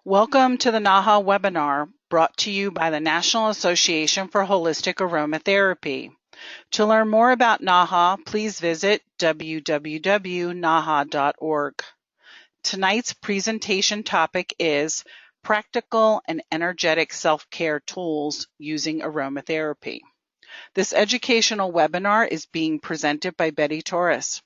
Welcome to the NAHA webinar brought to you by the National Association for Holistic Aromatherapy. To learn more about NAHA, please visit www.naha.org. Tonight's presentation topic is Practical and Energetic Self-Care Tools Using Aromatherapy. This educational webinar is being presented by Betty Torres.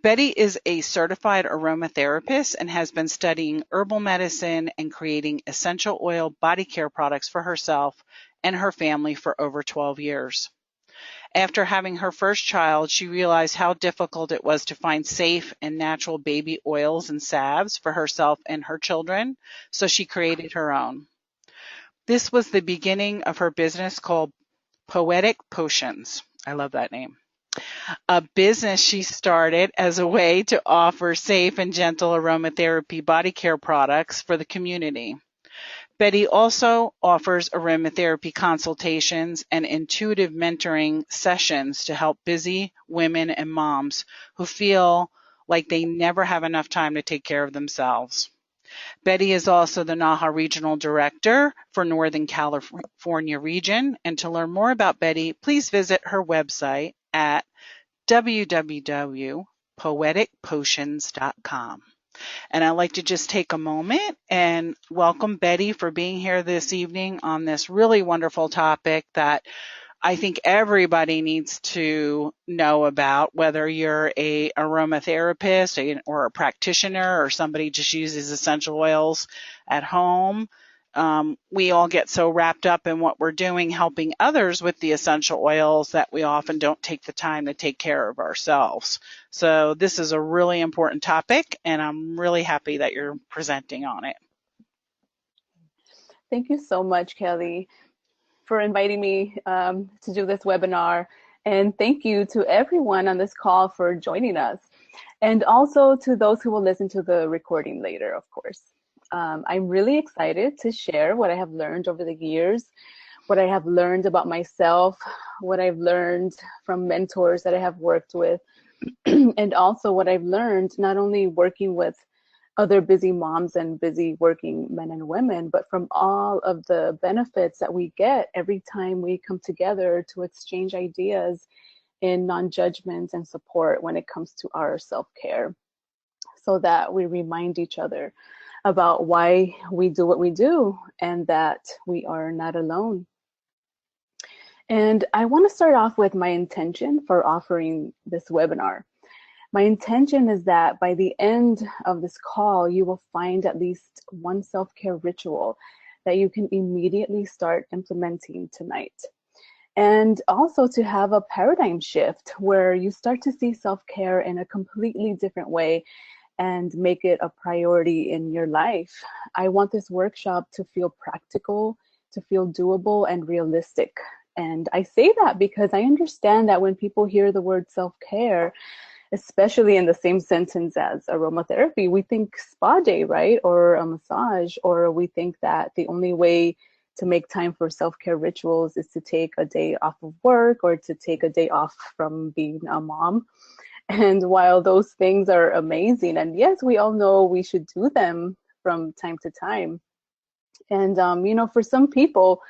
Betty is a certified aromatherapist and has been studying herbal medicine and creating essential oil body care products for herself and her family for over 12 years. After having her first child, she realized how difficult it was to find safe and natural baby oils and salves for herself and her children, so she created her own. This was the beginning of her business called Poetic Potions. I love that name. A business she started as a way to offer safe and gentle aromatherapy body care products for the community. Betty also offers aromatherapy consultations and intuitive mentoring sessions to help busy women and moms who feel like they never have enough time to take care of themselves. Betty is also the NAHA Regional Director for Northern California region, and to learn more about Betty, please visit her website at www.poeticpotions.com. And I'd like to just take a moment and welcome Betty for being here this evening on this really wonderful topic that I think everybody needs to know about, whether you're a aromatherapist or a practitioner or somebody just uses essential oils at home. We all get so wrapped up in what we're doing, helping others with the essential oils, that we often don't take the time to take care of ourselves. So this is a really important topic, and I'm really happy that you're presenting on it. Thank you so much, Kelly, for inviting me to do this webinar. And thank you to everyone on this call for joining us. And also to those who will listen to the recording later, of course. I'm really excited to share what I have learned over the years, what I have learned about myself, what I've learned from mentors that I have worked with, and also what I've learned not only working with other busy moms and busy working men and women, but from all of the benefits that we get every time we come together to exchange ideas in non-judgment and support when it comes to our self-care, so that we remind each other about why we do what we do and that we are not alone. And I want to start off with my intention for offering this webinar. My intention is that by the end of this call, you will find at least one self-care ritual that you can immediately start implementing tonight. And also to have a paradigm shift where you start to see self-care in a completely different way and make it a priority in your life. I want this workshop to feel practical, to feel doable and realistic. And I say that because I understand that when people hear the word self-care, especially in the same sentence as aromatherapy, we think spa day, right? Or a massage, or we think that the only way to make time for self-care rituals is to take a day off of work or to take a day off from being a mom. And while those things are amazing, and yes, we all know we should do them from time to time. And, you know, for some people,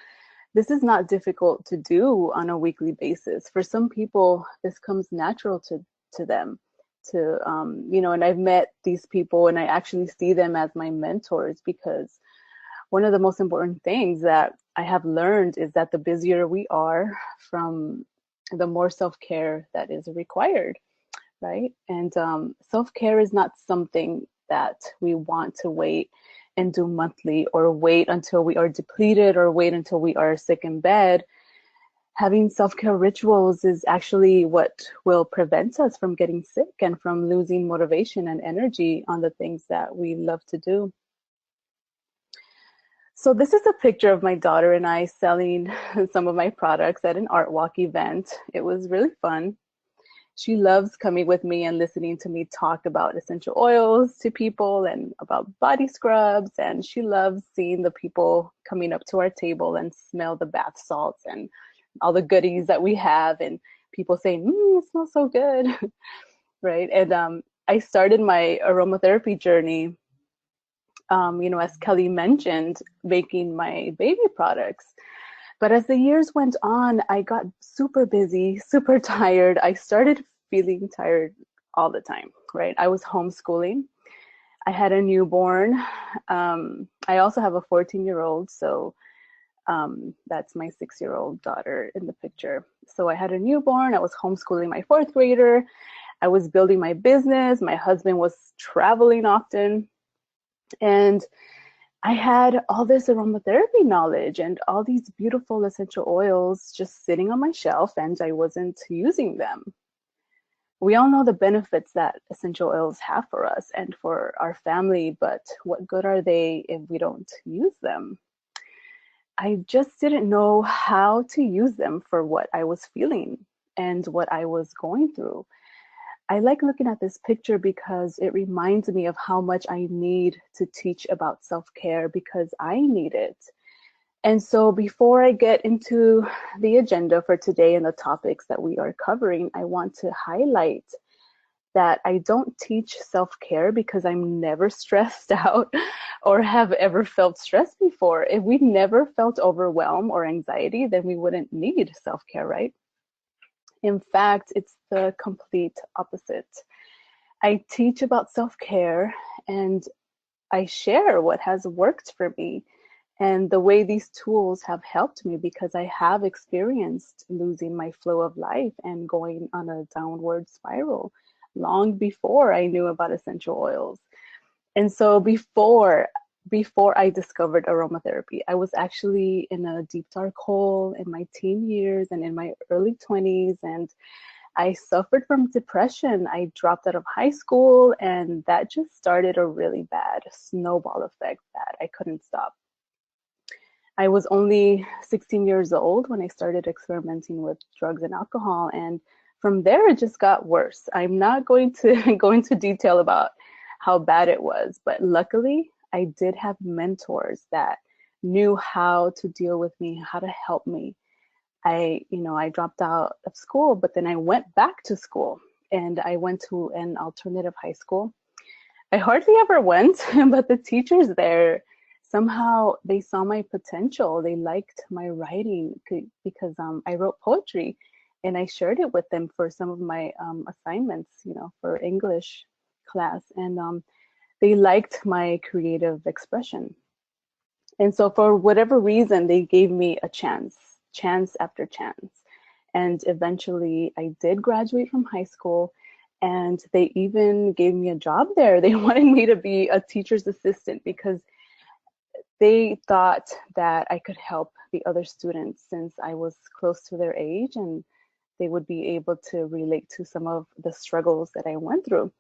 this is not difficult to do on a weekly basis. For some people, this comes natural to them. You know, and I've met these people and I actually see them as my mentors, because one of the most important things that I have learned is that the busier we are, from the more self-care that is required. Right? And self-care is not something that we want to wait and do monthly, or wait until we are depleted, or wait until we are sick in bed. Having self-care rituals is actually what will prevent us from getting sick and from losing motivation and energy on the things that we love to do. So this is a picture of my daughter and I selling some of my products at an art walk event. It was really fun. She loves coming with me and listening to me talk about essential oils to people and about body scrubs. And she loves seeing the people coming up to our table and smell the bath salts and all the goodies that we have, and people saying, it smells so good, right? And I started my aromatherapy journey as Kelly mentioned, making my baby products. But as the years went on, I got super busy, super tired. I started feeling tired all the time, right? I was homeschooling. I had a newborn. I also have a 14-year-old, so that's my 6-year-old daughter in the picture. So I had a newborn. I was homeschooling my fourth grader. I was building my business. My husband was traveling often. And I had all this aromatherapy knowledge and all these beautiful essential oils just sitting on my shelf, and I wasn't using them. We all know the benefits that essential oils have for us and for our family, but what good are they if we don't use them? I just didn't know how to use them for what I was feeling and what I was going through. I like looking at this picture because it reminds me of how much I need to teach about self-care because I need it. And so before I get into the agenda for today and the topics that we are covering, I want to highlight that I don't teach self-care because I'm never stressed out or have ever felt stressed before. If we never felt overwhelm or anxiety, then we wouldn't need self-care, right? In fact, it's the complete opposite. I teach about self-care and I share what has worked for me and the way these tools have helped me because I have experienced losing my flow of life and going on a downward spiral long before I knew about essential oils. And so before I discovered aromatherapy, I was actually in a deep dark hole in my teen years and in my early 20s, and I suffered from depression. I dropped out of high school, and that just started a really bad snowball effect that I couldn't stop. I was only 16 years old when I started experimenting with drugs and alcohol, and from there it just got worse. I'm not going to go into detail about how bad it was, but luckily I did have mentors that knew how to deal with me, how to help me. I dropped out of school, but then I went back to school and I went to an alternative high school. I hardly ever went, but the teachers there, somehow they saw my potential. They liked my writing because I wrote poetry and I shared it with them for some of my assignments, for English class. And they liked my creative expression. And so for whatever reason, they gave me a chance after chance. And eventually I did graduate from high school, and they even gave me a job there. They wanted me to be a teacher's assistant because they thought that I could help the other students since I was close to their age and they would be able to relate to some of the struggles that I went through.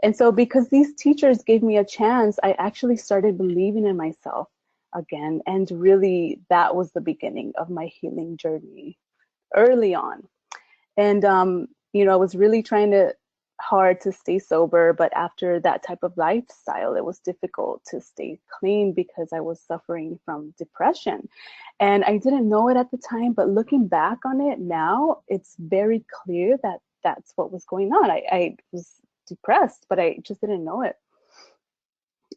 And so because these teachers gave me a chance, I actually started believing in myself again. And really, that was the beginning of my healing journey early on. And, I was really trying hard to stay sober, but after that type of lifestyle, it was difficult to stay clean because I was suffering from depression. And I didn't know it at the time, but looking back on it now, it's very clear that that's what was going on. I was depressed, but I just didn't know it.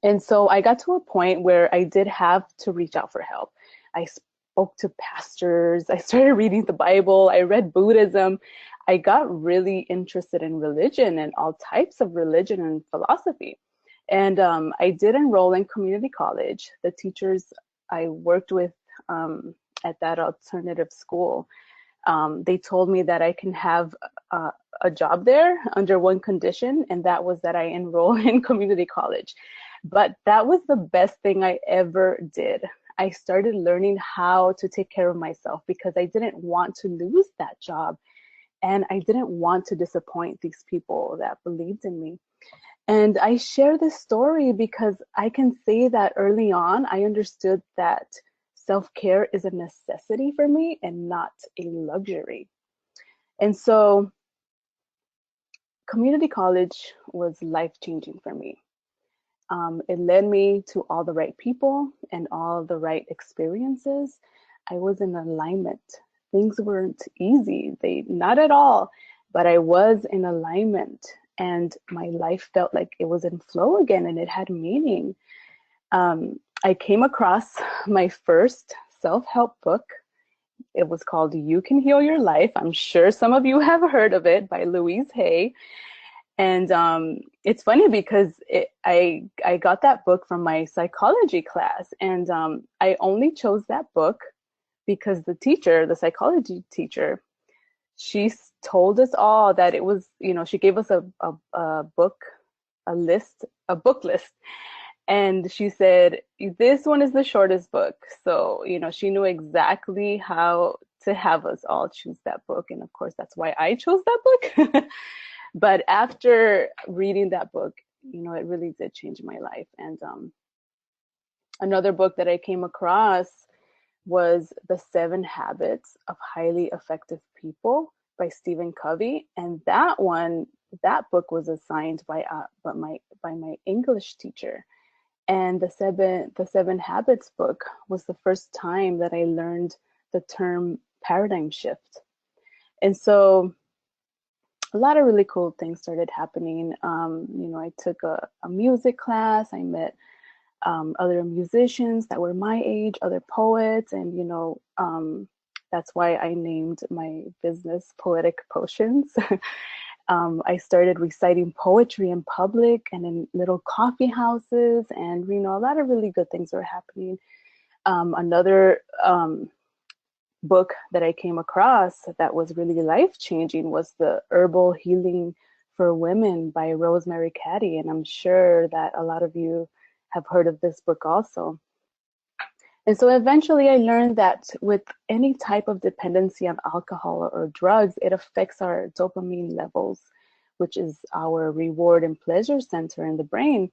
And so I got to a point where I did have to reach out for help. I spoke to pastors. I started reading the Bible. I read Buddhism. I got really interested in religion and all types of religion and philosophy. And I did enroll in community college. The teachers I worked with at that alternative school, they told me that I can have a job there under one condition, and that was that I enroll in community college. But that was the best thing I ever did. I started learning how to take care of myself because I didn't want to lose that job. And I didn't want to disappoint these people that believed in me. And I share this story because I can say that early on, I understood that self-care is a necessity for me and not a luxury. And so community college was life-changing for me. It led me to all the right people and all the right experiences. I was in alignment. Things weren't easy, not at all, but I was in alignment and my life felt like it was in flow again and it had meaning. I came across my first self-help book. It was called You Can Heal Your Life. I'm sure some of you have heard of it, by Louise Hay. And it's funny because I got that book from my psychology class, and I only chose that book because the teacher, the psychology teacher, she told us all that it was, she gave us a book, a book list, and she said, this one is the shortest book. So, she knew exactly how to have us all choose that book. And of course, that's why I chose that book. But after reading that book, it really did change my life. And another book that I came across was The 7 Habits of Highly Effective People by Stephen Covey. And that book was assigned by my English teacher. And the seven Habits book was the first time that I learned the term paradigm shift. And so a lot of really cool things started happening. I took a music class. I met other musicians that were my age, other poets, and that's why I named my business Poetic Potions. I started reciting poetry in public and in little coffee houses, and a lot of really good things were happening. Another book that I came across that was really life-changing was the Herbal Healing for Women by Rosemary, Caddy, and I'm sure that a lot of you have heard of this book also. And so eventually I learned that with any type of dependency on alcohol or drugs, it affects our dopamine levels, which is our reward and pleasure center in the brain.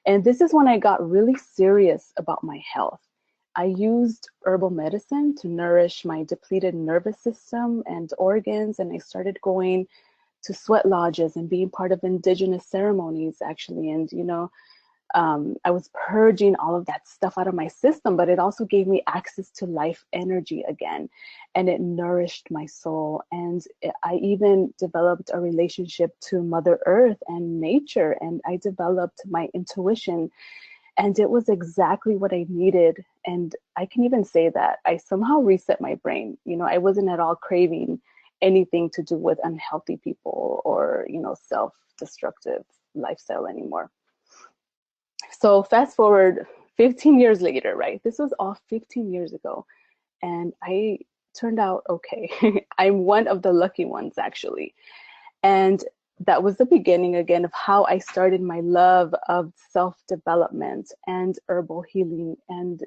And this is when I got really serious about my health. I used herbal medicine to nourish my depleted nervous system and organs, and I started going to sweat lodges and being part of indigenous ceremonies, actually. And, I was purging all of that stuff out of my system, but it also gave me access to life energy again, and it nourished my soul. And I even developed a relationship to Mother Earth and nature, and I developed my intuition, and it was exactly what I needed. And I can even say that I somehow reset my brain. I wasn't at all craving anything to do with unhealthy people or, self-destructive lifestyle anymore. So fast forward 15 years later, right? This was all 15 years ago, and I turned out okay. I'm one of the lucky ones, actually. And that was the beginning again of how I started my love of self-development and herbal healing and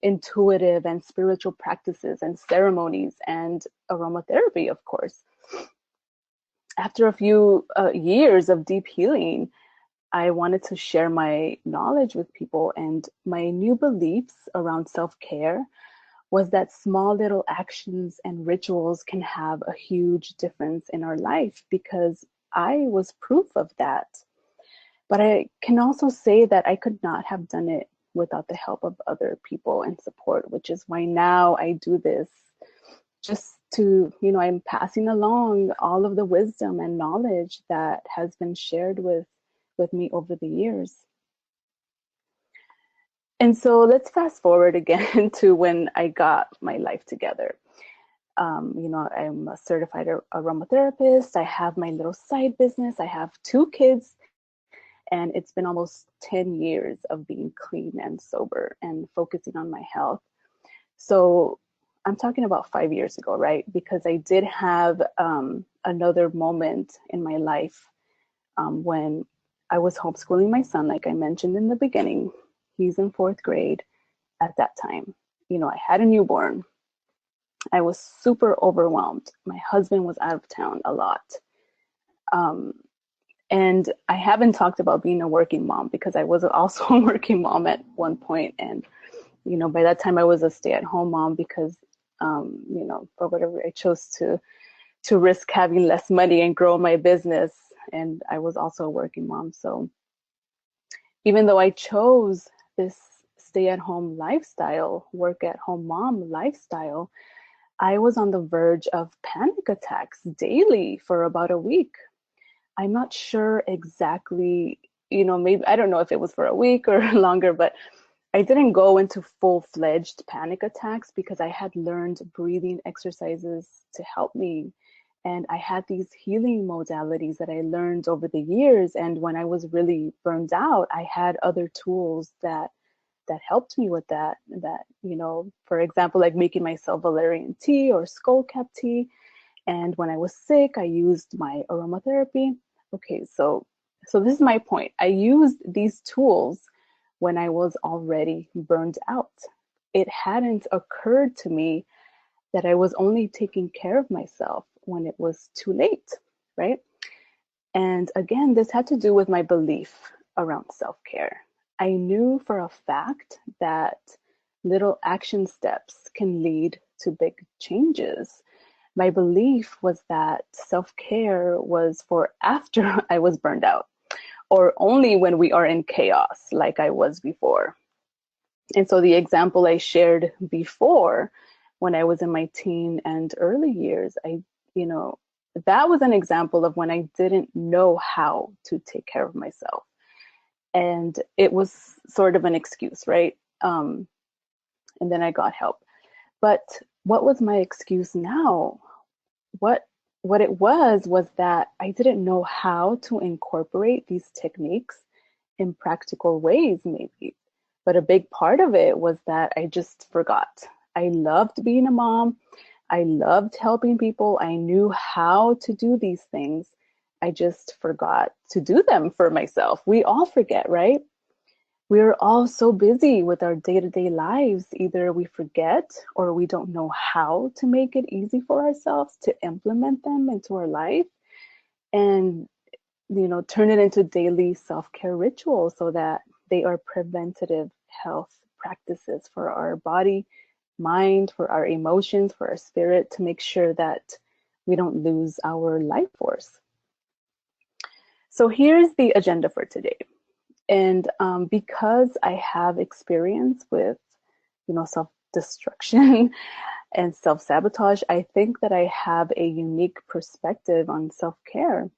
intuitive and spiritual practices and ceremonies and aromatherapy, of course. After a few years of deep healing, I wanted to share my knowledge with people, and my new beliefs around self-care was that small little actions and rituals can have a huge difference in our life, because I was proof of that. But I can also say that I could not have done it without the help of other people and support, which is why now I do this just to, I'm passing along all of the wisdom and knowledge that has been shared with me over the years. And so let's fast forward again to when I got my life together. I'm a certified aromatherapist. I have my little side business. I have 2 kids, and it's been almost 10 years of being clean and sober and focusing on my health. So I'm talking about 5 years ago, right? Because I did have another moment in my life when I was homeschooling my son, like I mentioned in the beginning. He's in 4th grade at that time. I had a newborn. I was super overwhelmed. My husband was out of town a lot. And I haven't talked about being a working mom, because I was also a working mom at one point. And, by that time I was a stay-at-home mom because, for whatever, I chose to risk having less money and grow my business. And I was also a working mom. So even though I chose this stay-at-home lifestyle, work-at-home mom lifestyle, I was on the verge of panic attacks daily for about a week. I'm not sure exactly, maybe, I don't know if it was for a week or longer, but I didn't go into full-fledged panic attacks because I had learned breathing exercises to help me. And I had these healing modalities that I learned over the years. And when I was really burned out, I had other tools that helped me with that, for example, like making myself valerian tea or skullcap tea. And when I was sick, I used my aromatherapy. Okay, so this is my point. I used these tools when I was already burned out. It hadn't occurred to me that I was only taking care of myself when it was too late, right? And again, this had to do with my belief around self-care. I knew for a fact that little action steps can lead to big changes. My belief was that self-care was for after I was burned out, or only when we are in chaos like I was before. And so the example I shared before, when I was in my teen and early years, that was an example of when I didn't know how to take care of myself. And it was sort of an excuse, right? And then I got help. But what was my excuse now? What it was that I didn't know how to incorporate these techniques in practical ways, maybe. But a big part of it was that I just forgot. I loved being a mom. I loved helping people. I knew how to do these things. I just forgot to do them for myself. We all forget, right? We're all so busy with our day-to-day lives. Either we forget or we don't know how to make it easy for ourselves to implement them into our life and, turn it into daily self-care rituals so that they are preventative health practices for our body, mind, for our emotions, for our spirit, to make sure that we don't lose our life force. So here's the agenda for today. And because I have experience with, self-destruction and self-sabotage, I think that I have a unique perspective on self-care.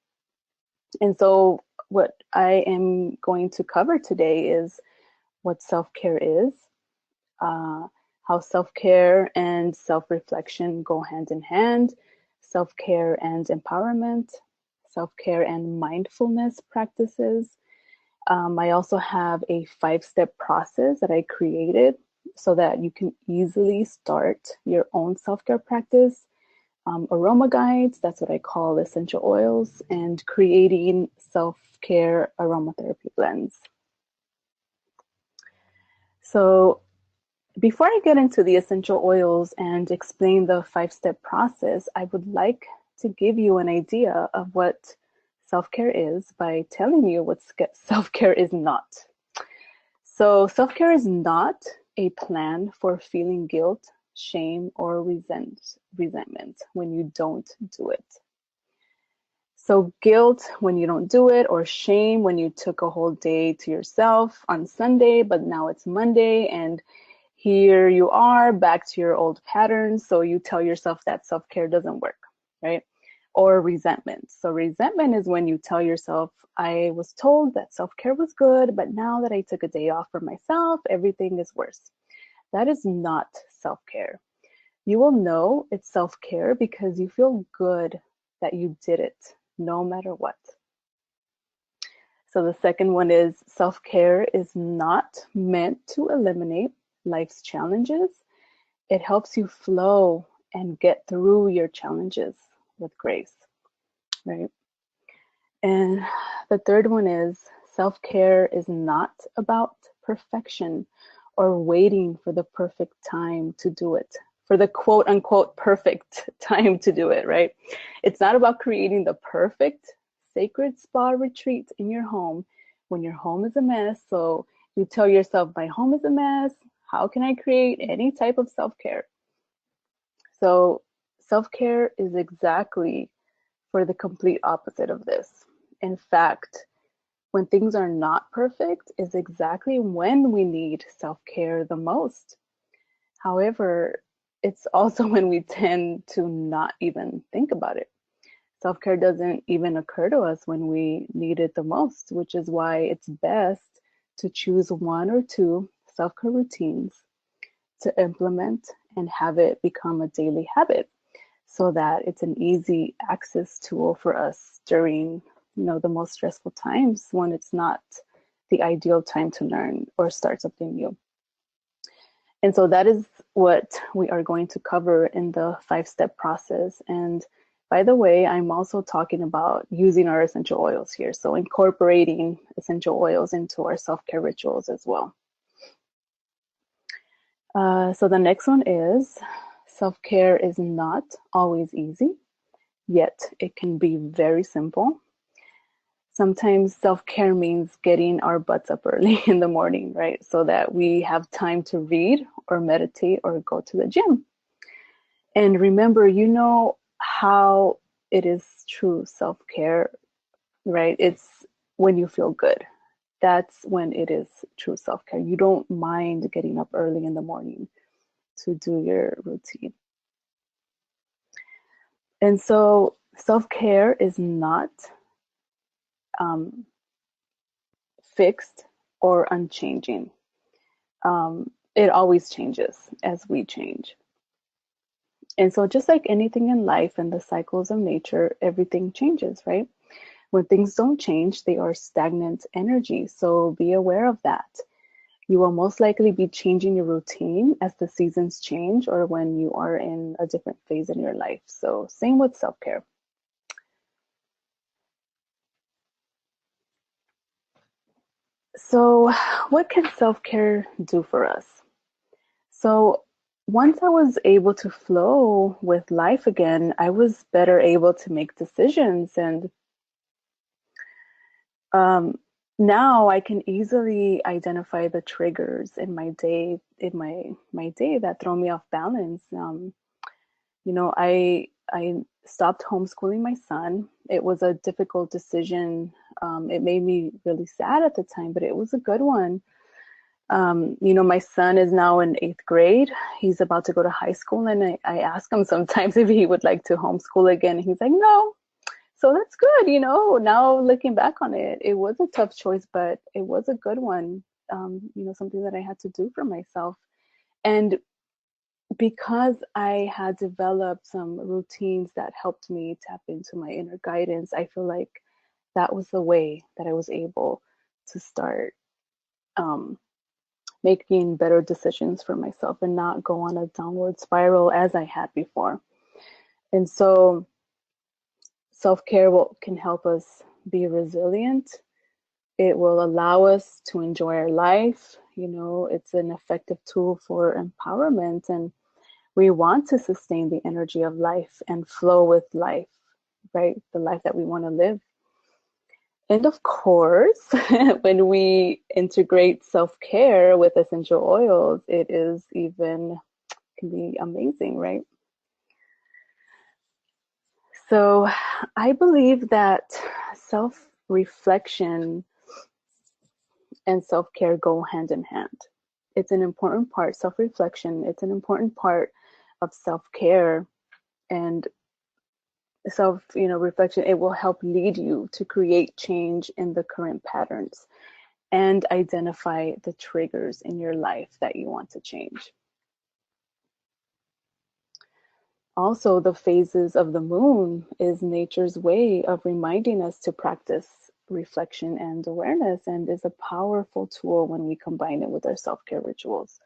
And so what I am going to cover today is what self-care is, how self-care and self-reflection go hand in hand, self-care and empowerment, self-care and mindfulness practices. I also have a 5-step process that I created so that you can easily start your own self-care practice. Aroma guides, that's what I call essential oils, and creating self-care aromatherapy blends. So before I get into the essential oils and explain the 5-step process, I would like to give you an idea of what self-care is by telling you what self-care is not. So self-care is not a plan for feeling guilt, shame, or resentment when you don't do it. So guilt when you don't do it, or shame when you took a whole day to yourself on Sunday, but now it's Monday and here you are back to your old patterns. So you tell yourself that self-care doesn't work, right? Or resentment. So resentment is when you tell yourself, I was told that self-care was good, but now that I took a day off for myself, everything is worse. That is not self-care. You will know it's self-care because you feel good that you did it, no matter what. So the second one is self-care is not meant to eliminate life's challenges. It helps you flow and get through your challenges with grace, right? And the third one is self-care is not about perfection or waiting for the perfect time to do it, for the quote unquote perfect time to do it, right? It's not about creating the perfect sacred spa retreat in your home when your home is a mess. So you tell yourself, my home is a mess. How can I create any type of self-care? So self-care is exactly for the complete opposite of this. In fact, when things are not perfect is exactly when we need self-care the most. However, it's also when we tend to not even think about it. Self-care doesn't even occur to us when we need it the most, which is why it's best to choose one or two self-care routines to implement and have it become a daily habit so that it's an easy access tool for us during, the most stressful times when it's not the ideal time to learn or start something new. And so that is what we are going to cover in the 5-step process. And by the way, I'm also talking about using our essential oils here. So incorporating essential oils into our self-care rituals as well. So the next one is self-care is not always easy, yet it can be very simple. Sometimes self-care means getting our butts up early in the morning, right? So that we have time to read or meditate or go to the gym. And remember, how it is true self-care, right? It's when you feel good. That's when it is true self-care. You don't mind getting up early in the morning to do your routine. And so self-care is not fixed or unchanging. It always changes as we change. And so just like anything in life and the cycles of nature, everything changes, right? When things don't change, they are stagnant energy. So be aware of that. You will most likely be changing your routine as the seasons change or when you are in a different phase in your life. So same with self-care. So what can self-care do for us? So once I was able to flow with life again, I was better able to make decisions. And now I can easily identify the triggers in my day, my day that throw me off balance. I stopped homeschooling my son. It was a difficult decision. It made me really sad at the time, but it was a good one. My son is now in 8th grade. He's about to go to high school, and I ask him sometimes if he would like to homeschool again. He's like, no. So that's good. Now looking back on it, it was a tough choice, but it was a good one. Something that I had to do for myself. And because I had developed some routines that helped me tap into my inner guidance, I feel like that was the way that I was able to start making better decisions for myself and not go on a downward spiral as I had before. And so self-care can help us be resilient. It will allow us to enjoy our life. It's an effective tool for empowerment, and we want to sustain the energy of life and flow with life, right? The life that we want to live. And of course, when we integrate self-care with essential oils, can be amazing, right? So I believe that self-reflection and self-care go hand in hand. It's an important part, self-reflection, it's an important part of self-care, and reflection, it will help lead you to create change in the current patterns and identify the triggers in your life that you want to change. Also, the phases of the moon is nature's way of reminding us to practice reflection and awareness, and is a powerful tool when we combine it with our self-care rituals.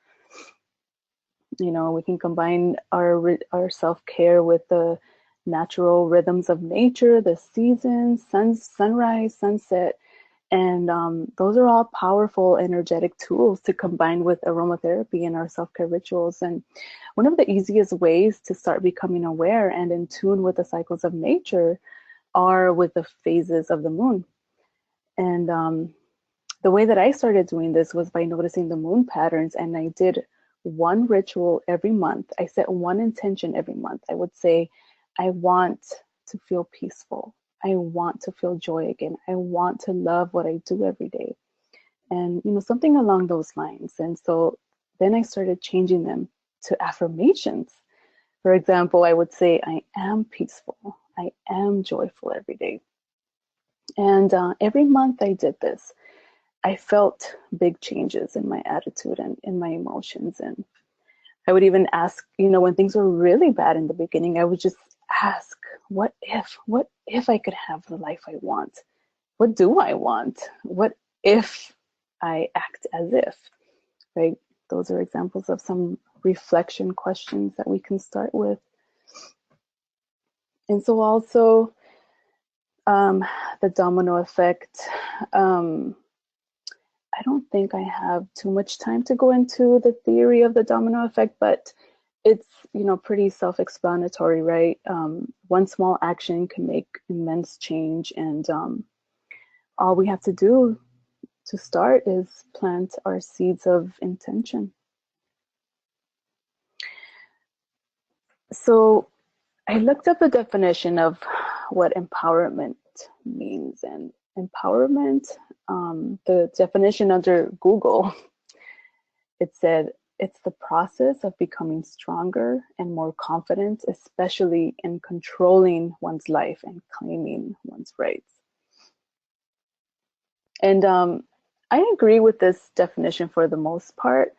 We can combine our self-care with the natural rhythms of nature, the seasons, sunrise, sunset, and those are all powerful energetic tools to combine with aromatherapy and our self-care rituals. And one of the easiest ways to start becoming aware and in tune with the cycles of nature are with the phases of the moon. And the way that I started doing this was by noticing the moon patterns, and I did one ritual every month. I set one intention every month. I would say, I want to feel peaceful. I want to feel joy again. I want to love what I do every day. And, something along those lines. And so then I started changing them to affirmations. For example, I would say, I am peaceful. I am joyful every day. And every month I did this. I felt big changes in my attitude and in my emotions. And I would even ask, when things were really bad in the beginning, I would just ask, what if I could have the life I want? What do I want? What if I act as if, right? Those are examples of some reflection questions that we can start with. And so also the domino effect. I don't think I have too much time to go into the theory of the domino effect, but it's, pretty self-explanatory, right? One small action can make immense change, and all we have to do to start is plant our seeds of intention. So I looked up the definition of what empowerment means, and empowerment, the definition under Google, it said it's the process of becoming stronger and more confident, especially in controlling one's life and claiming one's rights. And I agree with this definition for the most part.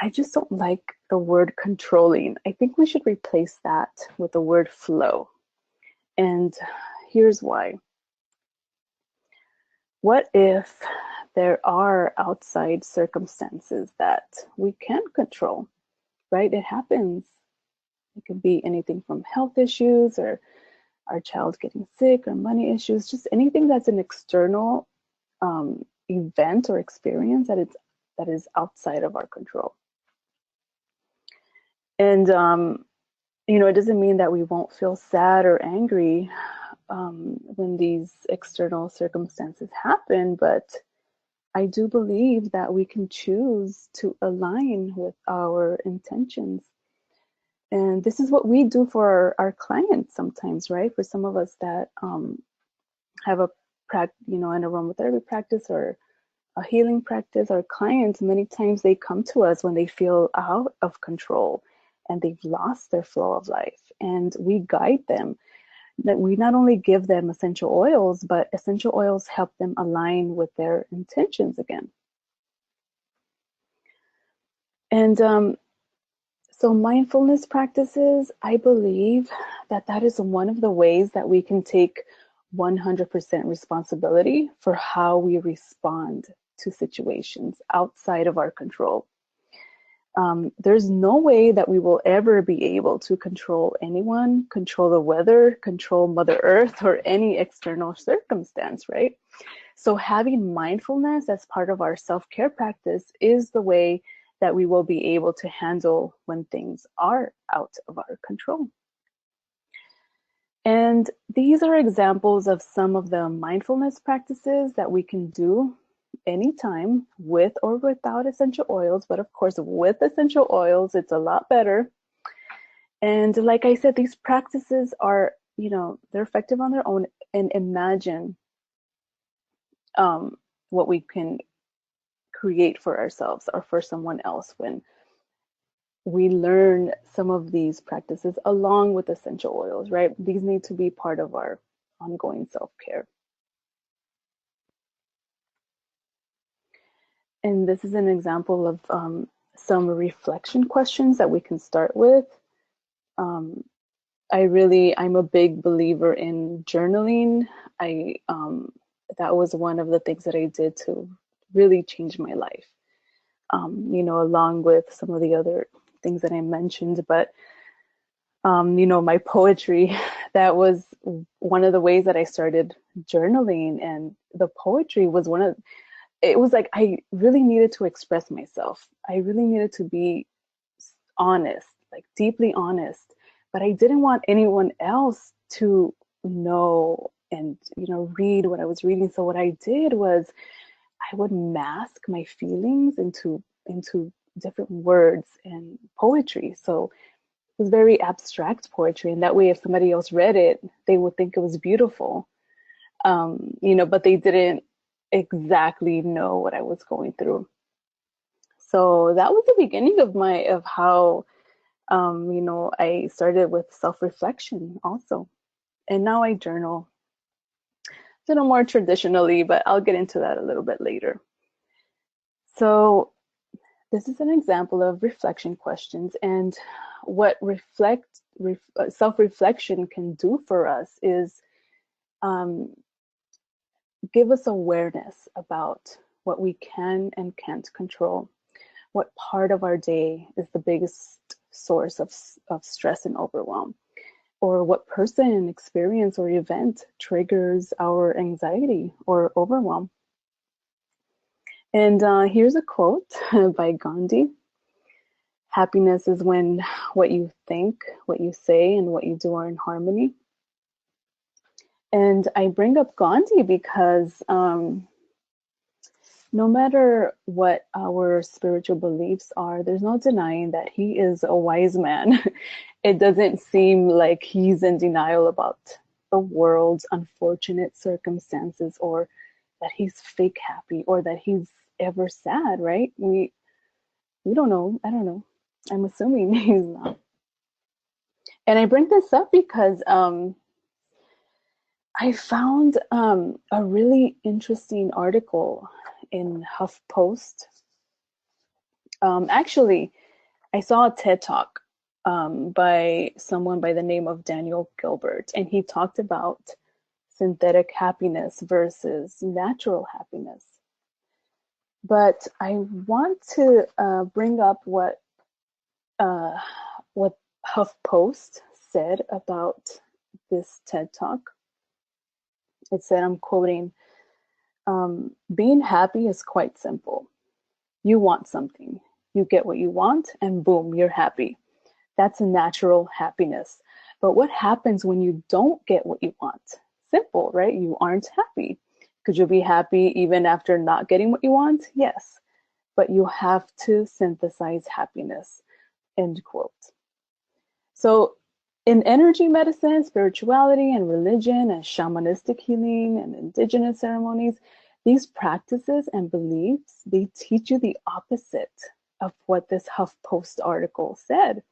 I just don't like the word controlling. I think we should replace that with the word flow. And here's why. What if there are outside circumstances that we can't control, right? It happens. It could be anything from health issues or our child getting sick or money issues, just anything that's an external event or experience that is outside of our control. And it doesn't mean that we won't feel sad or angry when these external circumstances happen, but I do believe that we can choose to align with our intentions. And this is what we do for our clients sometimes, right? For some of us that have an aromatherapy practice or a healing practice, our clients, many times they come to us when they feel out of control and they've lost their flow of life. And we guide them. That we not only give them essential oils, but essential oils help them align with their intentions again. And so mindfulness practices, I believe that is one of the ways that we can take 100% responsibility for how we respond to situations outside of our control. There's no way that we will ever be able to control anyone, control the weather, control Mother Earth, or any external circumstance, right? So having mindfulness as part of our self-care practice is the way that we will be able to handle when things are out of our control. And these are examples of some of the mindfulness practices that we can do anytime with or without essential oils. But of course, with essential oils, it's a lot better. And like I said, these practices are, they're effective on their own. And imagine what we can create for ourselves or for someone else when we learn some of these practices along with essential oils, right? These need to be part of our ongoing self-care. And this is an example of some reflection questions that we can start with. I'm a big believer in journaling. That was one of the things that I did to really change my life. Along with some of the other things that I mentioned, but my poetry, that was one of the ways that I started journaling. And the poetry was it was like I really needed to express myself. I really needed to be honest, like deeply honest, but I didn't want anyone else to know and, read what I was reading. So what I did was I would mask my feelings into different words and poetry. So it was very abstract poetry. And that way, if somebody else read it, they would think it was beautiful. But they didn't exactly know what I was going through. So that was the beginning of how, I started with self-reflection also. And now I journal more traditionally, but I'll get into that a little bit later. So this is an example of reflection questions, and what self-reflection can do for us is um, give us awareness about what we can and can't control. What part of our day is the biggest source of stress and overwhelm? Or what person, experience, or event triggers our anxiety or overwhelm? And here's a quote by Gandhi. Happiness is when what you think, what you say, and what you do are in harmony. And I bring up Gandhi because no matter what our spiritual beliefs are, there's no denying that he is a wise man. It doesn't seem like he's in denial about the world's unfortunate circumstances, or that he's fake happy, or that he's ever sad, right? We don't know. I don't know. I'm assuming he's not. And I bring this up because I found a really interesting article in HuffPost. Actually, I saw a TED Talk by someone by the name of Daniel Gilbert, and he talked about synthetic happiness versus natural happiness. But I want to bring up what HuffPost said about this TED Talk. It said, I'm quoting, being happy is quite simple. You want something, you get what you want, and boom, you're happy. That's a natural happiness. But what happens when you don't get what you want? Simple, right? You aren't happy. Could you be happy even after not getting what you want? Yes. But you have to synthesize happiness, end quote. So in energy medicine, spirituality, and religion, and shamanistic healing, and indigenous ceremonies, these practices and beliefs, they teach you the opposite of what this HuffPost article said,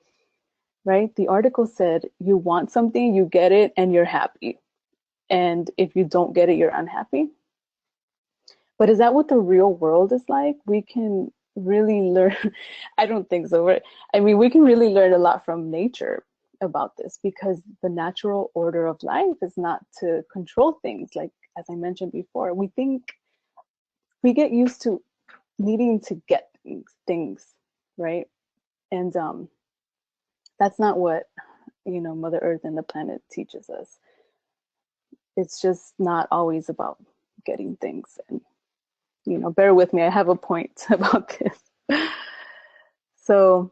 right? The article said, you want something, you get it, and you're happy. And if you don't get it, you're unhappy. But is that what the real world is like? We can really learn. I don't think so. I mean, we can really learn a lot from nature about this, because the natural order of life is not to control things. Like, as I mentioned before, we think we get used to needing to get things, right? And that's not what, Mother Earth and the planet teaches us. It's just not always about getting things. And bear with me, I have a point about this. So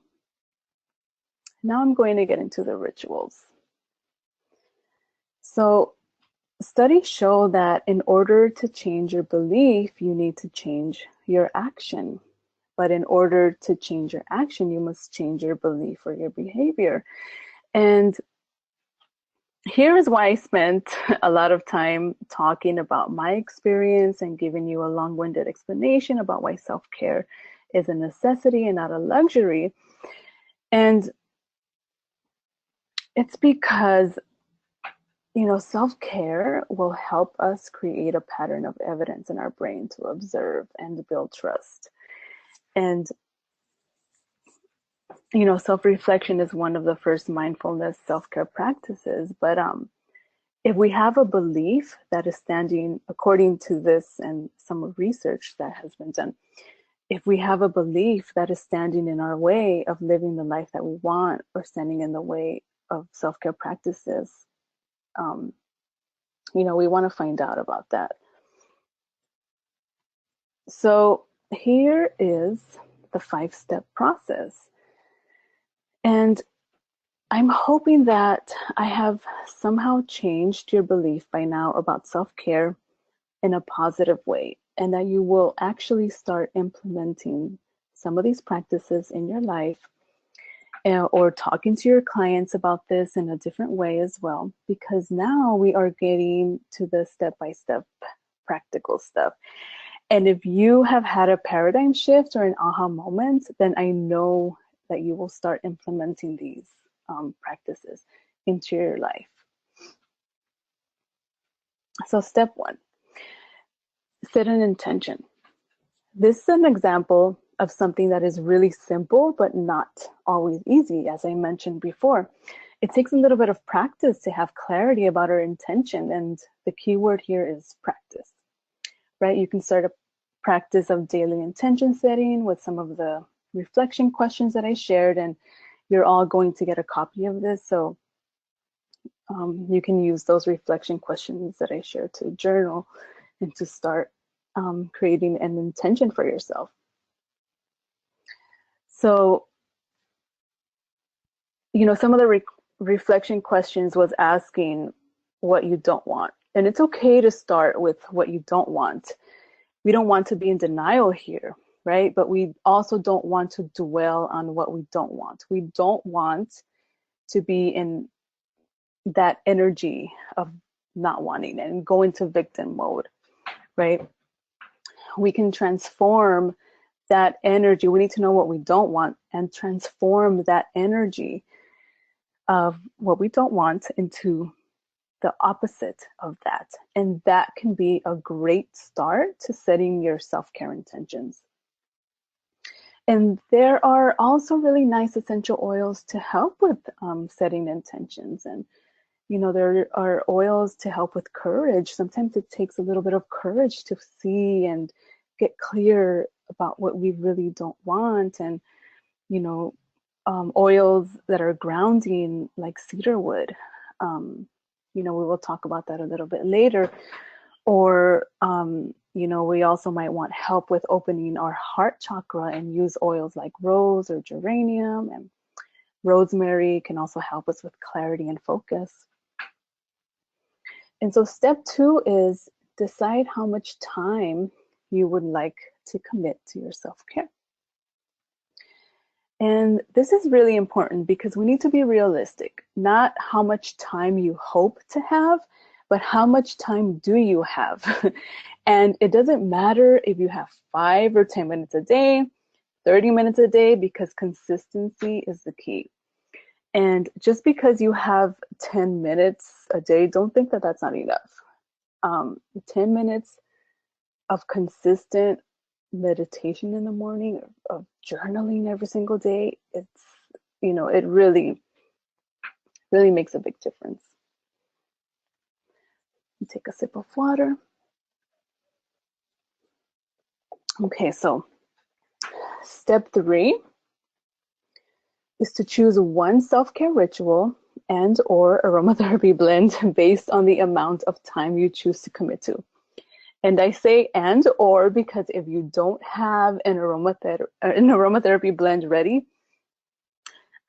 now I'm going to get into the rituals. So studies show that in order to change your belief, you need to change your action. But in order to change your action, you must change your belief or your behavior. And here is why I spent a lot of time talking about my experience and giving you a long-winded explanation about why self-care is a necessity and not a luxury. And it's because, self-care will help us create a pattern of evidence in our brain to observe and build trust. And, self-reflection is one of the first mindfulness self-care practices. But if we have a belief that is standing, according to this and some research that has been done, if we have a belief that is standing in our way of living the life that we want, or standing in the way of self-care practices, we want to find out about that. So here is the 5-step process. And I'm hoping that I have somehow changed your belief by now about self-care in a positive way, and that you will actually start implementing some of these practices in your life, or talking to your clients about this in a different way as well, because now we are getting to the step-by-step practical stuff. And if you have had a paradigm shift or an aha moment, then I know that you will start implementing these practices into your life. So step 1, set an intention. this is an example of something that is really simple, but not always easy. As I mentioned before, it takes a little bit of practice to have clarity about our intention. And the key word here is practice, right? You can start a practice of daily intention setting with some of the reflection questions that I shared, and you're all going to get a copy of this. So you can use those reflection questions that I shared to journal and to start creating an intention for yourself. So, some of the reflection questions was asking what you don't want. And it's okay to start with what you don't want. We don't want to be in denial here, right? But we also don't want to dwell on what we don't want. We don't want to be in that energy of not wanting and go into victim mode, right? We can transform that energy. We need to know what we don't want and transform that energy of what we don't want into the opposite of that. And that can be a great start to setting your self-care intentions. And there are also really nice essential oils to help with setting intentions. And, there are oils to help with courage. Sometimes it takes a little bit of courage to see and get clear about what we really don't want. And, oils that are grounding, like cedarwood. We will talk about that a little bit later. Or, we also might want help with opening our heart chakra and use oils like rose or geranium, and rosemary can also help us with clarity and focus. And so step 2 is decide how much time you would like to commit to your self-care. And this is really important because we need to be realistic, not how much time you hope to have, but how much time do you have? And it doesn't matter if you have 5 or 10 minutes a day, 30 minutes a day, because consistency is the key. And just because you have 10 minutes a day, don't think that that's not enough. 10 minutes of consistent meditation in the morning, of journaling every single day, it really makes a big difference. Take a sip of water. Okay, so step 3 is to choose one self-care ritual and or aromatherapy blend based on the amount of time you choose to commit to. And I say and or because if you don't have an aromatherapy blend ready,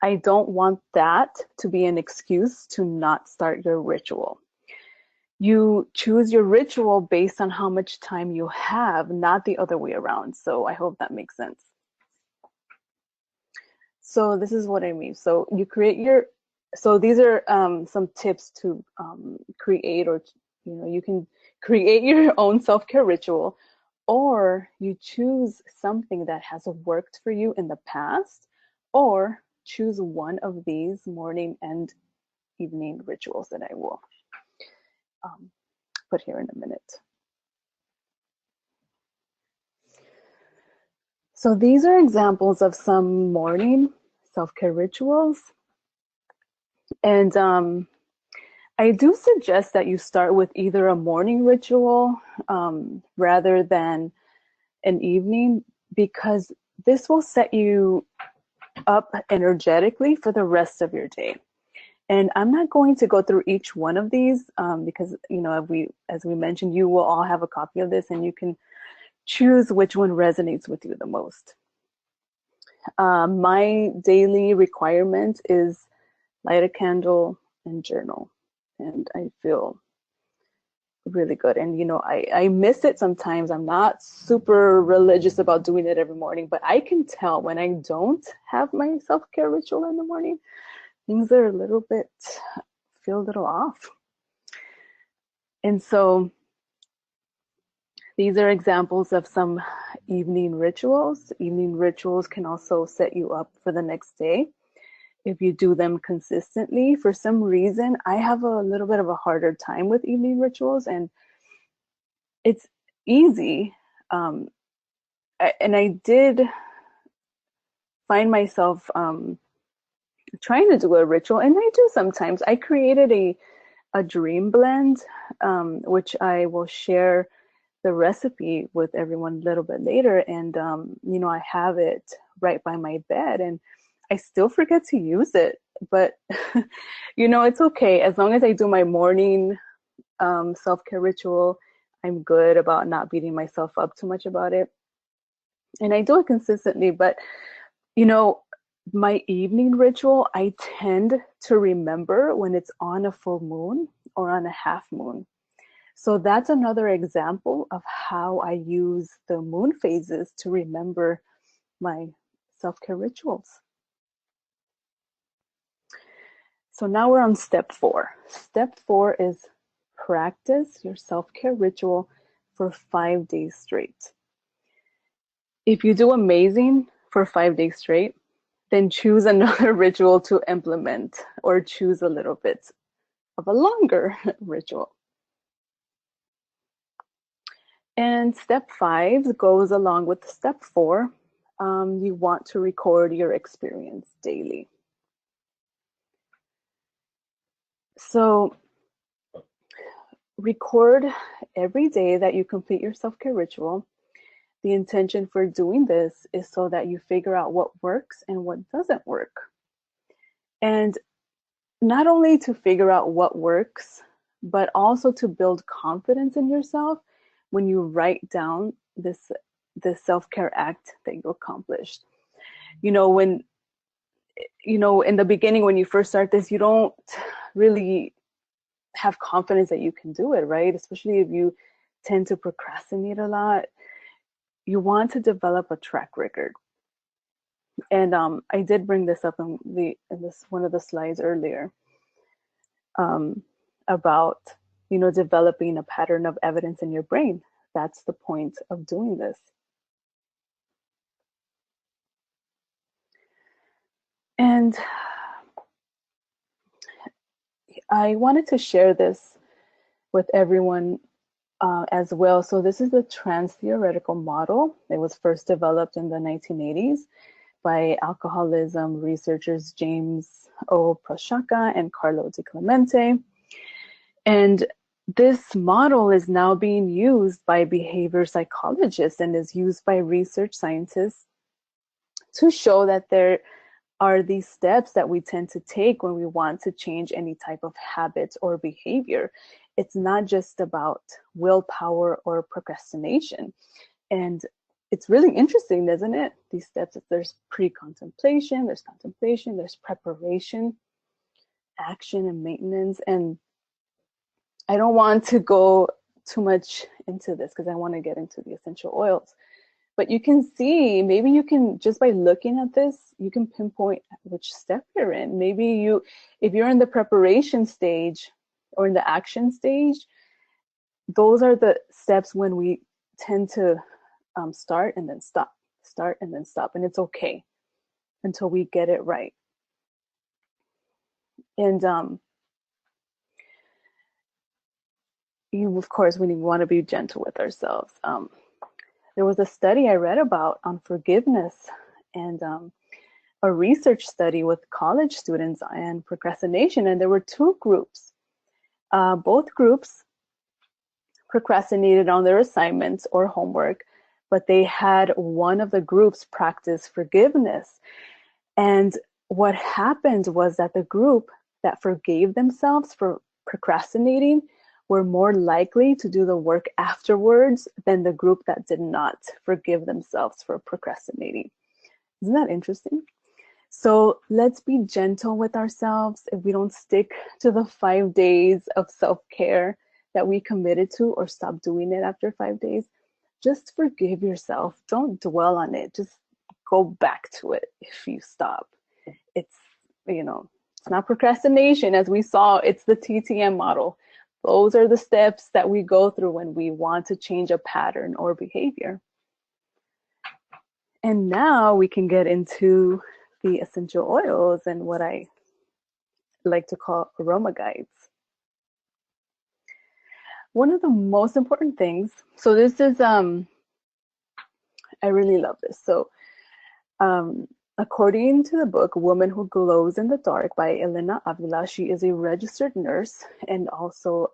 I don't want that to be an excuse to not start your ritual. You choose your ritual based on how much time you have, not the other way around. So I hope that makes sense. So this is what I mean. So you these are some tips to create, or, you can create your own self-care ritual, or you choose something that has worked for you in the past, or choose one of these morning and evening rituals that I will put here in a minute. So these are examples of some morning self-care rituals. And I do suggest that you start with either a morning ritual rather than an evening, because this will set you up energetically for the rest of your day. And I'm not going to go through each one of these because, as we mentioned, you will all have a copy of this and you can choose which one resonates with you the most. My daily requirement is light a candle and journal. And I feel really good. And, I miss it sometimes. I'm not super religious about doing it every morning, but I can tell when I don't have my self-care ritual in the morning, things are feel a little off. And so these are examples of some evening rituals. Evening rituals can also set you up for the next day if you do them consistently. For some reason, I have a little bit of a harder time with evening rituals, and it's easy. I did find myself trying to do a ritual, and I do sometimes. I created a dream blend, which I will share the recipe with everyone a little bit later. And I have it right by my bed, and I still forget to use it. But it's okay as long as I do my morning self-care ritual. I'm good about not beating myself up too much about it, and I do it consistently. But my evening ritual, I tend to remember when it's on a full moon or on a half moon. So that's another example of how I use the moon phases to remember my self-care rituals. So now we're on step 4. Step 4 is practice your self-care ritual for 5 days straight. If you do amazing for 5 days straight, then choose another ritual to implement, or choose a little bit of a longer ritual. And step 5 goes along with step 4. You want to record your experience daily. So record every day that you complete your self-care ritual. The intention for doing this is so that you figure out what works and what doesn't work. And not only to figure out what works, but also to build confidence in yourself when you write down this self-care act that you accomplished. When in the beginning, when you first start this, you don't really have confidence that you can do it, right? Especially if you tend to procrastinate a lot. You want to develop a track record. And I did bring this up in this one of the slides earlier, about developing a pattern of evidence in your brain. That's the point of doing this. And I wanted to share this with everyone as well. So this is the trans-theoretical model. It was first developed in the 1980s by alcoholism researchers James O. Prochaska and Carlo Di Clemente. And this model is now being used by behavior psychologists and is used by research scientists to show that there are these steps that we tend to take when we want to change any type of habit or behavior. It's not just about willpower or procrastination. And it's really interesting, isn't it? These steps, there's pre-contemplation, there's contemplation, there's preparation, action, and maintenance. And I don't want to go too much into this because I want to get into the essential oils. But you can see, maybe you can, just by looking at this, you can pinpoint which step you're in. Maybe if you're in the preparation stage or in the action stage, those are the steps when we tend to start and then stop, start and then stop. And it's okay until we get it right. And of course, we want to be gentle with ourselves. There was a study I read about on forgiveness, and a research study with college students and procrastination. And there were 2 groups. Both groups procrastinated on their assignments or homework, but they had one of the groups practice forgiveness. And what happened was that the group that forgave themselves for procrastinating were more likely to do the work afterwards than the group that did not forgive themselves for procrastinating. Isn't that interesting? So let's be gentle with ourselves. If we don't stick to the 5 days of self-care that we committed to, or stop doing it after 5 days, just forgive yourself. Don't dwell on it. Just go back to it if you stop. It's not procrastination, as we saw. It's the TTM model. Those are the steps that we go through when we want to change a pattern or behavior. And now we can get into the essential oils and what I like to call aroma guides. One of the most important things, so this is I really love this. So, according to the book Woman Who Glows in the Dark by Elena Avila, she is a registered nurse and also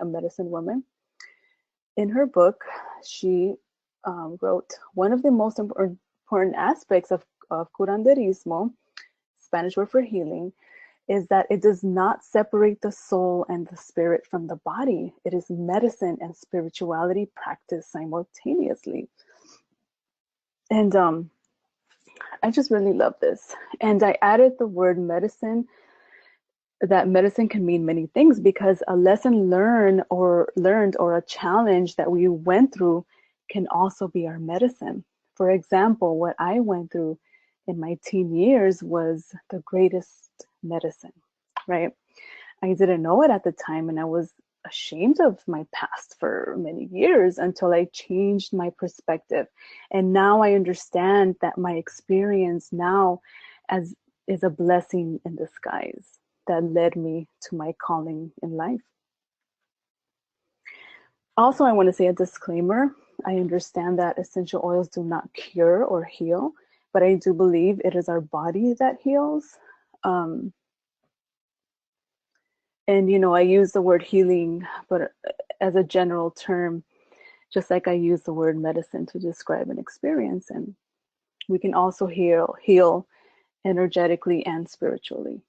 a medicine woman. In her book, she wrote, one of the most important aspects of curanderismo, Spanish word for healing, is that it does not separate the soul and the spirit from the body. It is medicine and spirituality practiced simultaneously. And I just really love this. And I added the word medicine, that medicine can mean many things, because a lesson learned or a challenge that we went through can also be our medicine. For example, what I went through in my teen years was the greatest medicine, right? I didn't know it at the time, and I was ashamed of my past for many years until I changed my perspective. And now I understand that my experience now is a blessing in disguise that led me to my calling in life. Also, I want to say a disclaimer. I understand that essential oils do not cure or heal, but I do believe it is our body that heals. And, I use the word healing, but as a general term, just like I use the word medicine to describe an experience. And we can also heal energetically and spiritually.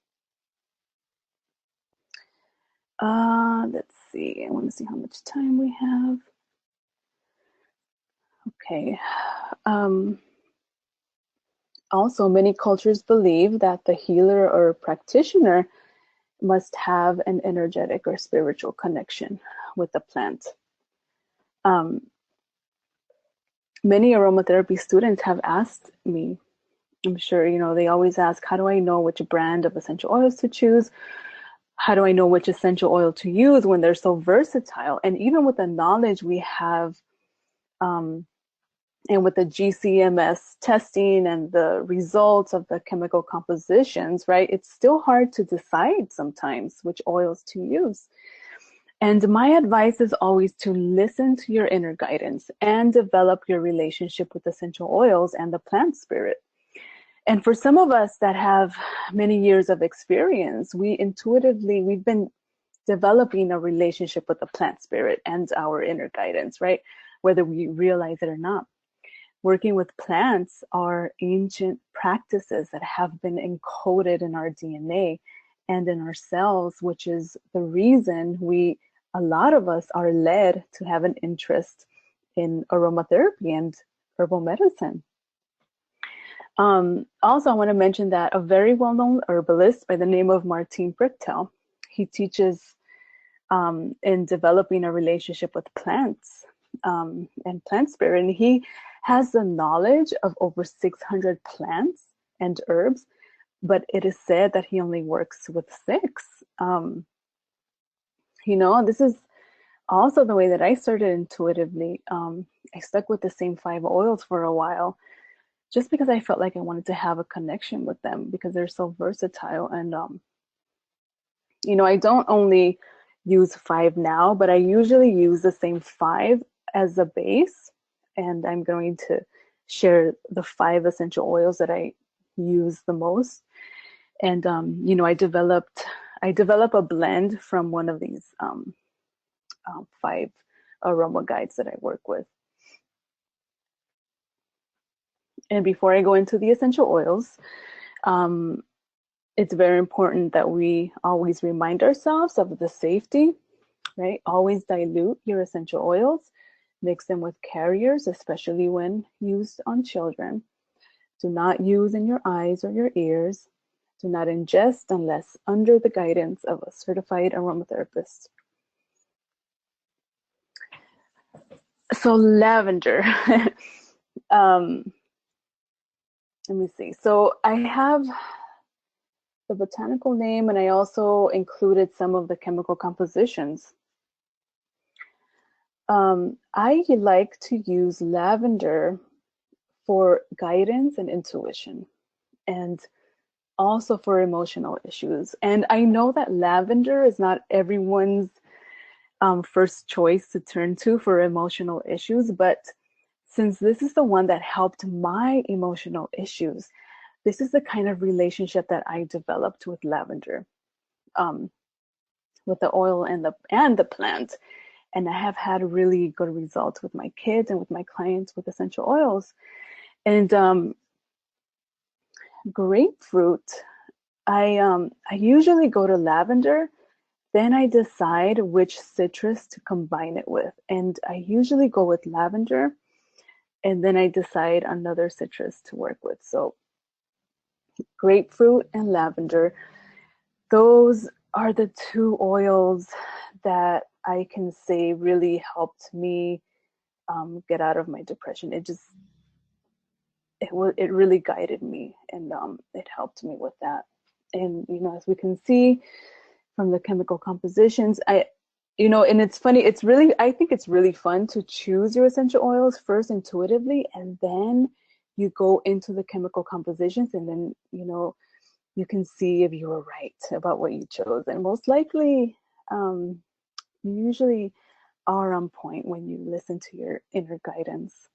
Let's see. I want to see how much time we have. Okay. Also, many cultures believe that the healer or practitioner must have an energetic or spiritual connection with the plant. Many aromatherapy students have asked me, I'm sure, they always ask, how do I know which brand of essential oils to choose? How do I know which essential oil to use when they're so versatile? And even with the knowledge we have, and with the GCMS testing and the results of the chemical compositions, right, it's still hard to decide sometimes which oils to use. And my advice is always to listen to your inner guidance and develop your relationship with essential oils and the plant spirit. And for some of us that have many years of experience, we've been developing a relationship with the plant spirit and our inner guidance, right? Whether we realize it or not. Working with plants are ancient practices that have been encoded in our DNA and in our cells, which is the reason a lot of us are led to have an interest in aromatherapy and herbal medicine. Also, I want to mention that a very well-known herbalist by the name of Martin Brichtel, he teaches in developing a relationship with plants and plant spirit. And he has the knowledge of over 600 plants and herbs, but it is said that he only works with 6. This is also the way that I started intuitively. I stuck with the same 5 oils for a while, just because I felt like I wanted to have a connection with them because they're so versatile. And, I don't only use 5 now, but I usually use the same 5 as a base. And I'm going to share the 5 essential oils that I use the most. And, I develop a blend from one of these 5 aroma guides that I work with. And before I go into the essential oils, it's very important that we always remind ourselves of the safety, right? Always dilute your essential oils. Mix them with carriers, especially when used on children. Do not use in your eyes or your ears. Do not ingest unless under the guidance of a certified aromatherapist. So lavender. Let me see. So I have the botanical name, and I also included some of the chemical compositions. I like to use lavender for guidance and intuition, and also for emotional issues. And I know that lavender is not everyone's first choice to turn to for emotional issues, but since this is the one that helped my emotional issues, this is the kind of relationship that I developed with lavender, with the oil and the plant. And I have had really good results with my kids and with my clients with essential oils. And grapefruit, I usually go to lavender, then I decide which citrus to combine it with. And I usually go with lavender, and then I decide another citrus to work with. So grapefruit and lavender, those are the two oils that I can say really helped me get out of my depression. It really guided me, and it helped me with that. And as we can see from the chemical compositions, and it's funny, I think it's really fun to choose your essential oils first intuitively, and then you go into the chemical compositions, and then you can see if you were right about what you chose. And most likely you usually are on point when you listen to your inner guidance.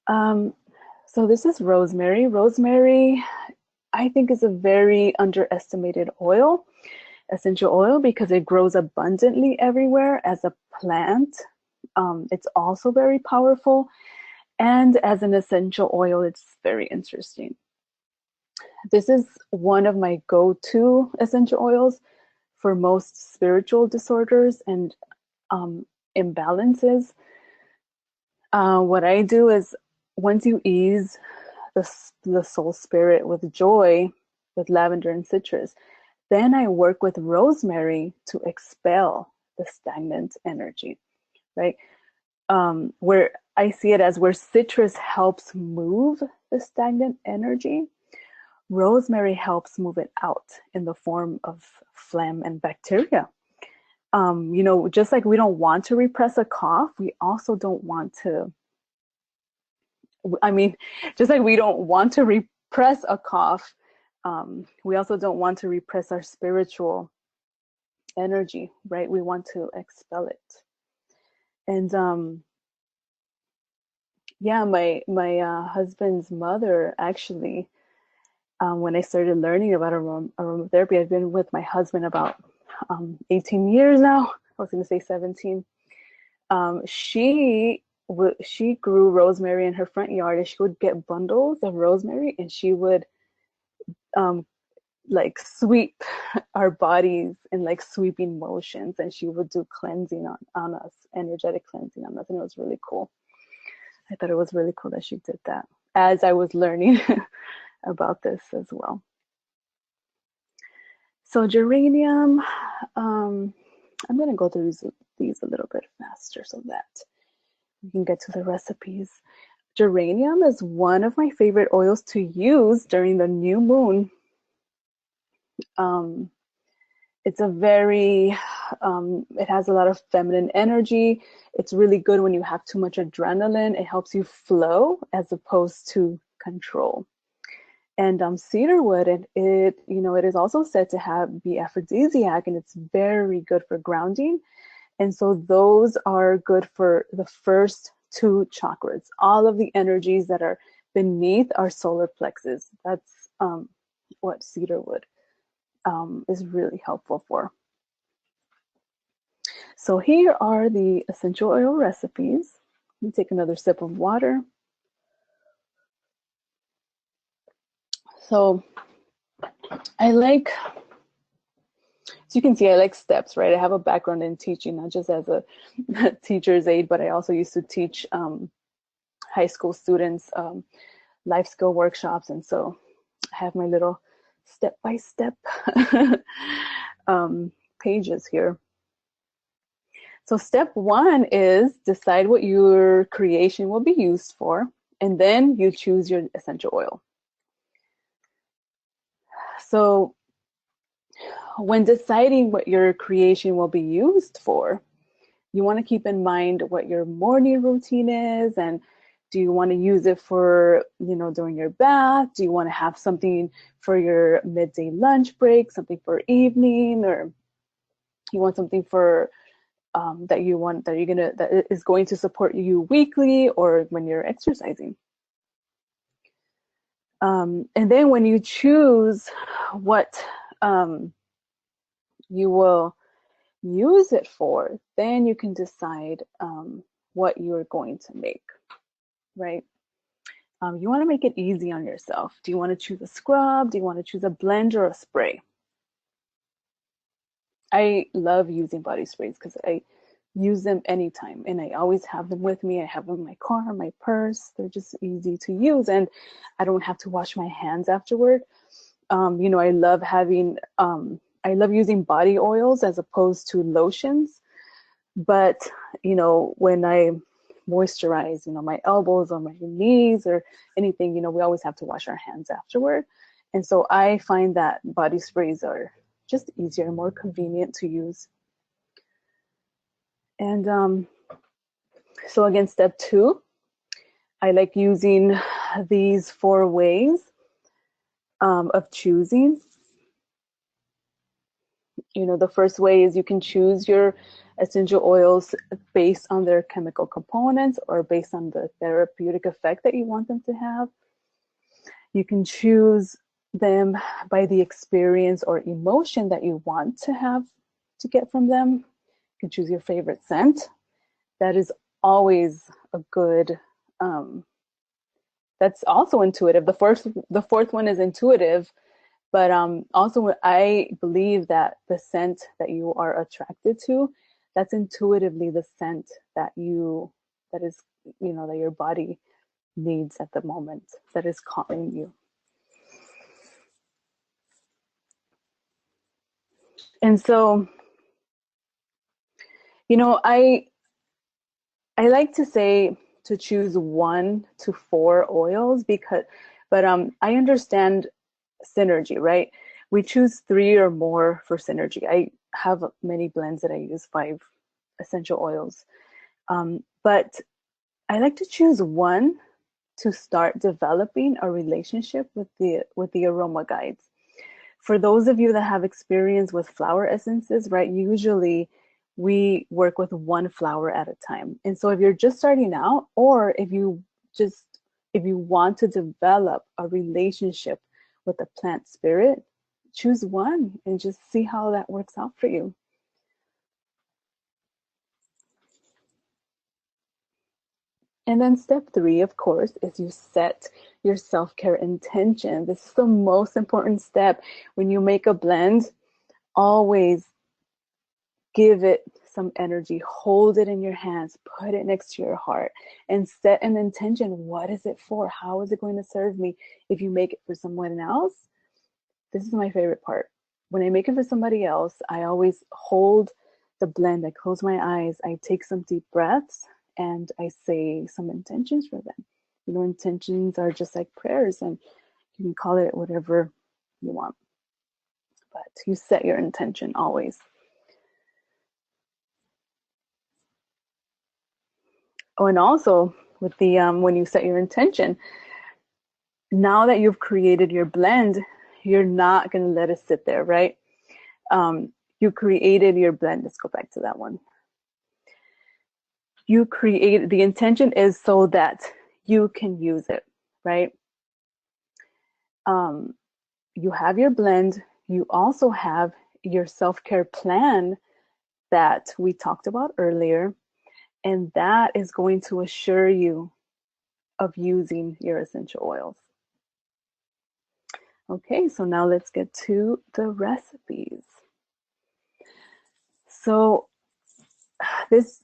So this is rosemary. Rosemary, I think, is a very underestimated essential oil, because it grows abundantly everywhere as a plant. It's also very powerful, and as an essential oil, it's very interesting. This is one of my go-to essential oils for most spiritual disorders and imbalances. What I do is, once you ease the soul spirit with joy, with lavender and citrus, then I work with rosemary to expel the stagnant energy, right? Where I see it as where citrus helps move the stagnant energy, rosemary helps move it out in the form of phlegm and bacteria. Just like we don't want to repress a cough, we also don't want to, just like we don't want to repress a cough, we also don't want to repress our spiritual energy, right? We want to expel it. And my husband's mother, actually, when I started learning about aromatherapy, I've been with my husband about 18 years now. I was going to say 17. She grew rosemary in her front yard, and she would get bundles of rosemary, and she would like sweep our bodies in like sweeping motions, and she would do cleansing on us, energetic cleansing on us, and it was really cool. I thought it was really cool that she did that as I was learning about this as well. So geranium, I'm going to go through these a little bit faster so that we can get to the recipes. Geranium is one of my favorite oils to use during the new moon. It's it has a lot of feminine energy. It's really good when you have too much adrenaline. It helps you flow as opposed to control. And cedarwood, it is also said to be aphrodisiac, and it's very good for grounding. And so those are good for the first two chakras, all of the energies that are beneath our solar plexus. That's what cedarwood is really helpful for. So here are the essential oil recipes. Let me take another sip of water. So as you can see, I like steps, right? I have a background in teaching, not just as a teacher's aide, but I also used to teach high school students life skill workshops. And so I have my little step-by-step pages here. So step one is decide what your creation will be used for, and then you choose your essential oil. So when deciding what your creation will be used for, you want to keep in mind what your morning routine is, and do you want to use it for, during your bath? Do you want to have something for your midday lunch break, something for evening, or you want something for that you want, that is going to support you weekly or when you're exercising. And then when you choose what you will use it for, then you can decide what you're going to make, right? You want to make it easy on yourself. Do you want to choose a scrub? Do you want to choose a blend or a spray? I love using body sprays because I use them anytime, and I always have them with me. I have them in my car, my purse. They're just easy to use, and I don't have to wash my hands afterward. You know, I love having, I love using body oils as opposed to lotions. But, you know, when I moisturize, you know, my elbows or my knees or anything, you know, we always have to wash our hands afterward. And so I find that body sprays are just easier and more convenient to use. And so again, step 2, I like using these 4 ways of choosing. You know, the first way is you can choose your essential oils based on their chemical components or based on the therapeutic effect that you want them to have. You can choose them by the experience or emotion that you want to have to get from them. You can choose your favorite scent. That is always a good, that's also intuitive. The fourth one is intuitive. But also, I believe that the scent that you are attracted to, that's intuitively the scent that is, you know, that your body needs at the moment, that is calling you. And so, you know, I like to say to choose 1 to 4 oils but I understand synergy, right? We choose 3 or more for synergy. I have many blends that I use 5 essential oils. But I like to choose 1 to start developing a relationship with the aroma guides. For those of you that have experience with flower essences, right, usually we work with 1 flower at a time. And so if you're just starting out, or if you want to develop a relationship with the plant spirit, choose 1 and just see how that works out for you. And then step 3, of course, is you set your self-care intention. This is the most important step. When you make a blend, always give it some energy, hold it in your hands, put it next to your heart, and set an intention. What is it for? How is it going to serve me? If you make it for someone else, this is my favorite part. When I make it for somebody else, I always hold the blend. I close my eyes, I take some deep breaths, and I say some intentions for them. You know, intentions are just like prayers, and you can call it whatever you want. But you set your intention always. Oh, and also with the when you set your intention, now that you've created your blend, you're not going to let it sit there, right? You created your blend. Let's go back to that one. You create, the intention is so that you can use it, right? You have your blend. You also have your self-care plan that we talked about earlier, and that is going to assure you of using your essential oils. Okay, so now let's get to the recipes. So this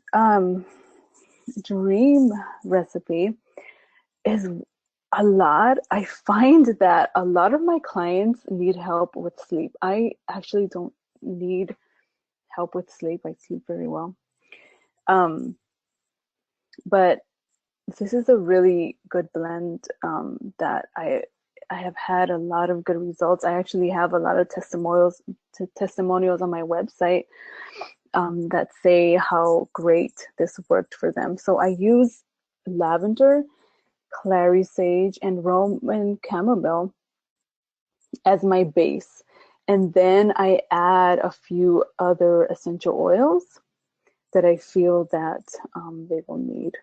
dream recipe is a lot. I find that a lot of my clients need help with sleep. I actually don't need help with sleep. I sleep very well. But this is a really good blend that I have had a lot of good results. I actually have a lot of testimonials on my website that say how great this worked for them. So I use lavender, clary sage, and Roman chamomile as my base. And then I add a few other essential oils that I feel that they will need.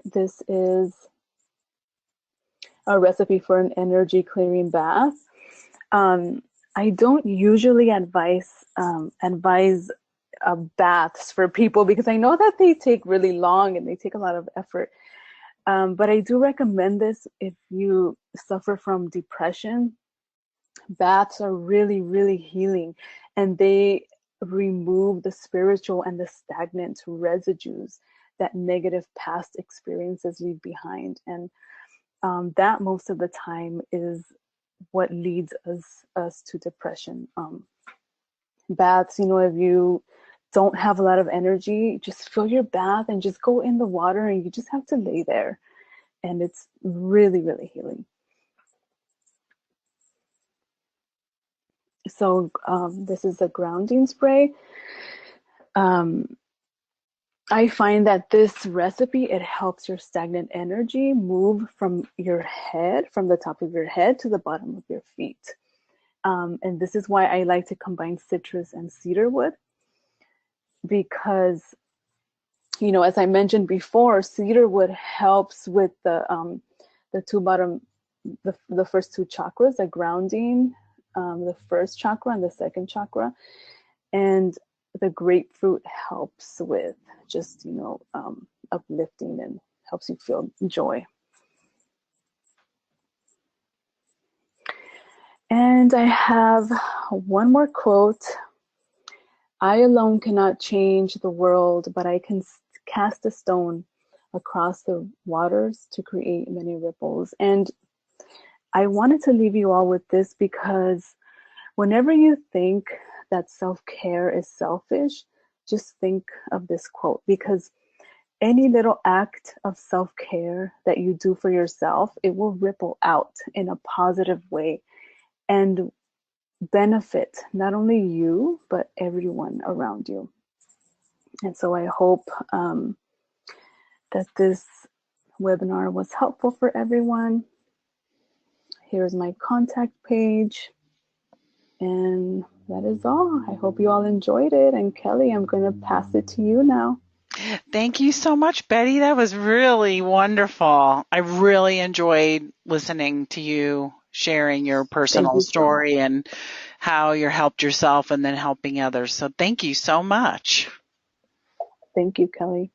This is a recipe for an energy clearing bath. I don't usually advise baths for people because I know that they take really long and they take a lot of effort. But I do recommend this if you suffer from depression. Baths are really, really healing, and they remove the spiritual and the stagnant residues that negative past experiences leave behind. And that most of the time is what leads us to depression. Baths, if you don't have a lot of energy, just fill your bath and just go in the water, and you just have to lay there. And it's really, really healing. So this is a grounding spray. I find that this recipe, it helps your stagnant energy move from your head, from the top of your head to the bottom of your feet. And this is why I like to combine citrus and cedarwood, because, as I mentioned before, cedarwood helps with the first two chakras, the grounding, the first chakra and the second chakra. And the grapefruit helps with just, uplifting and helps you feel joy. And I have one more quote. I alone cannot change the world, but I can cast a stone across the waters to create many ripples. And I wanted to leave you all with this because whenever you think that self-care is selfish, just think of this quote, because any little act of self-care that you do for yourself, it will ripple out in a positive way and benefit not only you, but everyone around you. And so I hope that this webinar was helpful for everyone. Here's my contact page. And that is all. I hope you all enjoyed it. And Kelly, I'm going to pass it to you now. Thank you so much, Betty. That was really wonderful. I really enjoyed listening to you sharing your personal story and how you helped yourself and then helping others. So thank you so much. Thank you, Kelly.